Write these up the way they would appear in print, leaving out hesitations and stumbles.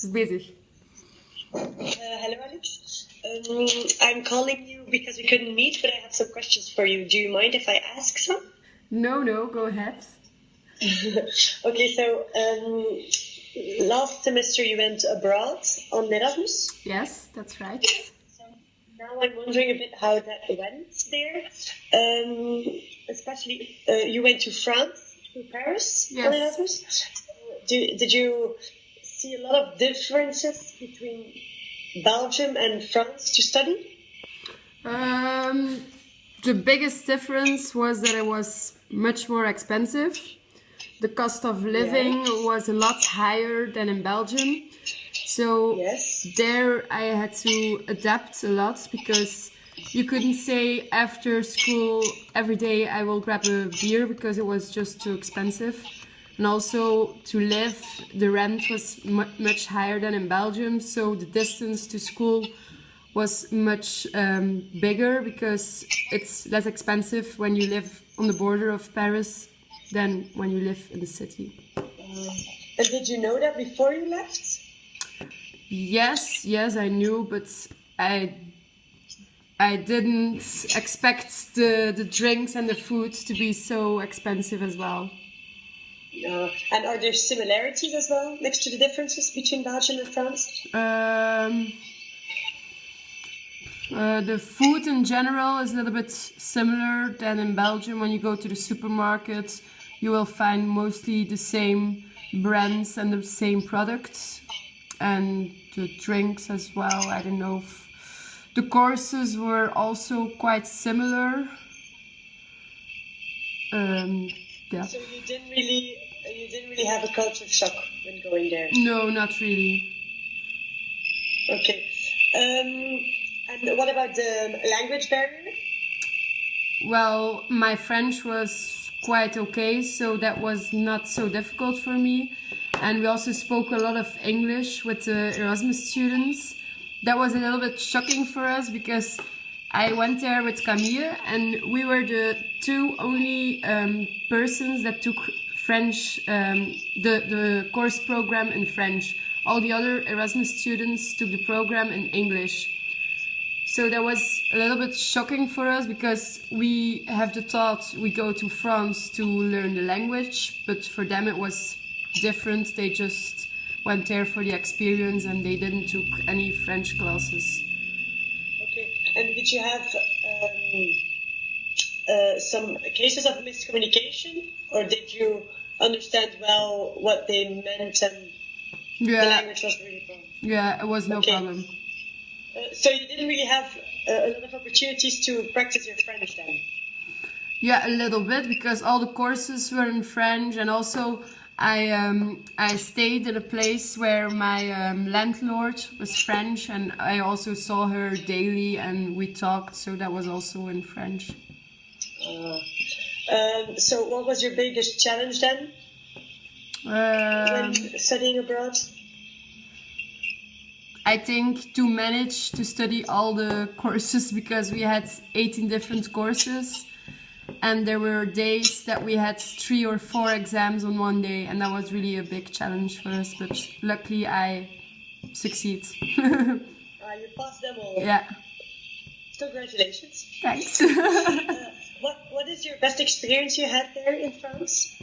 is bezig. Hello, Alix. I'm calling you because we couldn't meet, but I have some questions for you. Do you mind if I ask some? No, go ahead. Okay, so last semester you went abroad on Erasmus. Yes, that's right. So now I'm wondering a bit how that went there. Especially, you went to France, to Paris on Erasmus. Did you see a lot of differences between Belgium and France to study? The biggest difference was that it was much more expensive. The cost of living was a lot higher than in Belgium. So there I had to adapt a lot because you couldn't say after school every day I will grab a beer because it was just too expensive. And also to live, the rent was much higher than in Belgium. So the distance to school was much bigger because it's less expensive when you live on the border of Paris than when you live in the city. And did you know that before you left? Yes, I knew, but I didn't expect the drinks and the food to be so expensive as well. And are there similarities as well next to the differences between Belgium and France? The food in general is a little bit similar than in Belgium. When you go to the supermarket, you will find mostly the same brands and the same products. And the drinks as well. I don't know if the courses were also quite similar. So you didn't really have a culture shock when going there? No, not really. Okay. And what about the language barrier? Well, my French was quite okay, so that was not so difficult for me. And we also spoke a lot of English with the Erasmus students. That was a little bit shocking for us because I went there with Camille and we were the two only persons that took French, the course program in French. All the other Erasmus students took the program in English. So that was a little bit shocking for us because we have the thought we go to France to learn the language, but for them it was different. They just went there for the experience and they didn't took any French classes. Okay, and did you have some cases of miscommunication, or did you understand well what they meant and the language was really wrong? Yeah, it was no problem. So you didn't really have a lot of opportunities to practice your French then? Yeah, a little bit because all the courses were in French, and also I stayed in a place where my landlord was French, and I also saw her daily and we talked, so that was also in French. So what was your biggest challenge then when studying abroad? I think to manage to study all the courses because we had 18 different courses. And there were days that we had 3 or 4 exams on one day, and that was really a big challenge for us, but luckily I succeed. You passed them all? Yeah. Congratulations. Thanks. What is your best experience you had there in France?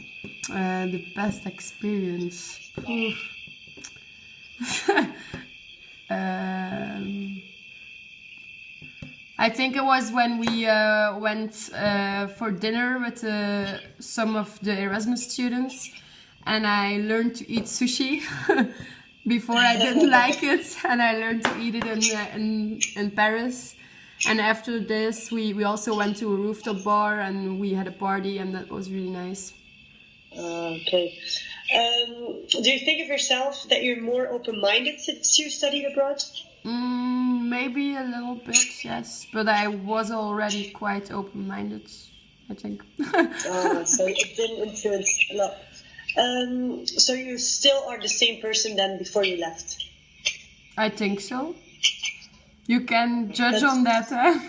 The best experience? I think it was when we went for dinner with some of the Erasmus students, and I learned to eat sushi. Before I didn't like it, and I learned to eat it in Paris. And after this, we also went to a rooftop bar and we had a party, and that was really nice. Okay. Do you think of yourself that you're more open-minded since you studied abroad? Maybe a little bit, yes. But I was already quite open-minded, I think. So it didn't influence a lot. So you still are the same person than before you left? I think so. You can judge on that, huh?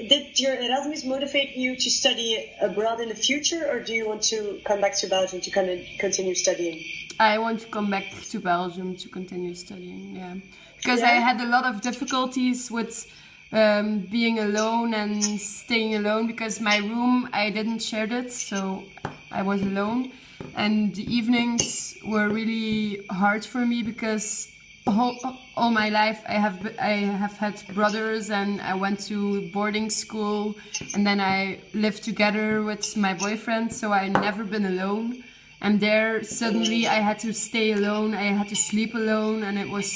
Did your Erasmus motivate you to study abroad in the future, or do you want to come back to Belgium to continue studying? I want to come back to Belgium to continue studying, yeah. Because I had a lot of difficulties with being alone and staying alone, because my room, I didn't share it, so I was alone. And the evenings were really hard for me, because all my life I have had brothers, and I went to boarding school, and then I lived together with my boyfriend, so I never been alone. And there suddenly I had to stay alone, I had to sleep alone, and it was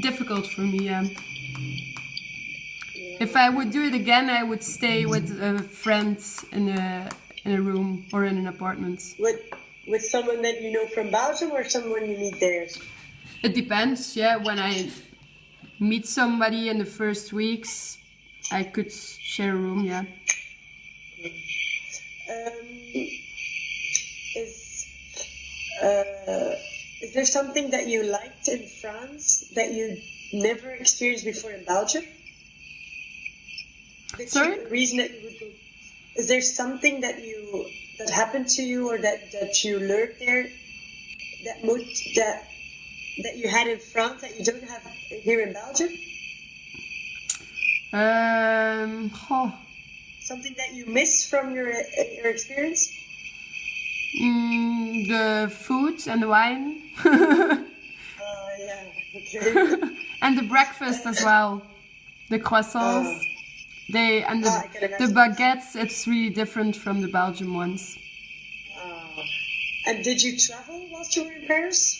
difficult for me. If I would do it again, I would stay with friends in a room or in an apartment. With someone that you know from Belgium, or someone you meet there? It depends, yeah. When I meet somebody in the first weeks, I could share a room, yeah. Is there something that you liked in France that you never experienced before in Belgium? Sorry? Reason that you would go. Is there something that happened to you, or that you learned there that you had in France that you don't have here in Belgium? Something that you miss from your experience? The food and the wine. Yeah, okay. And the breakfast as well. The croissants. The baguettes, it's really different from the Belgian ones. And did you travel whilst you were in Paris?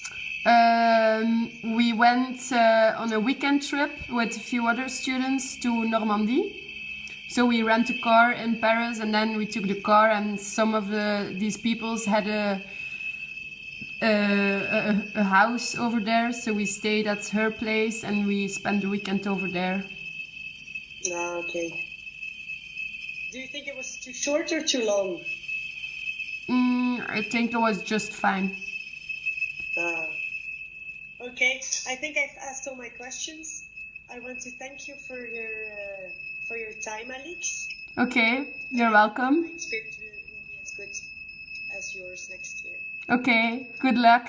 We went on a weekend trip with a few other students to Normandy. So we rent a car in Paris, and then we took the car, and some of these peoples had a house over there. So we stayed at her place, and we spent the weekend over there. Okay. Do you think it was too short or too long? I think it was just fine. Okay, I think I've asked all my questions. I want to thank you for your time, Alix. Okay, you're welcome. My experience will be as good as yours next year. Okay, good luck.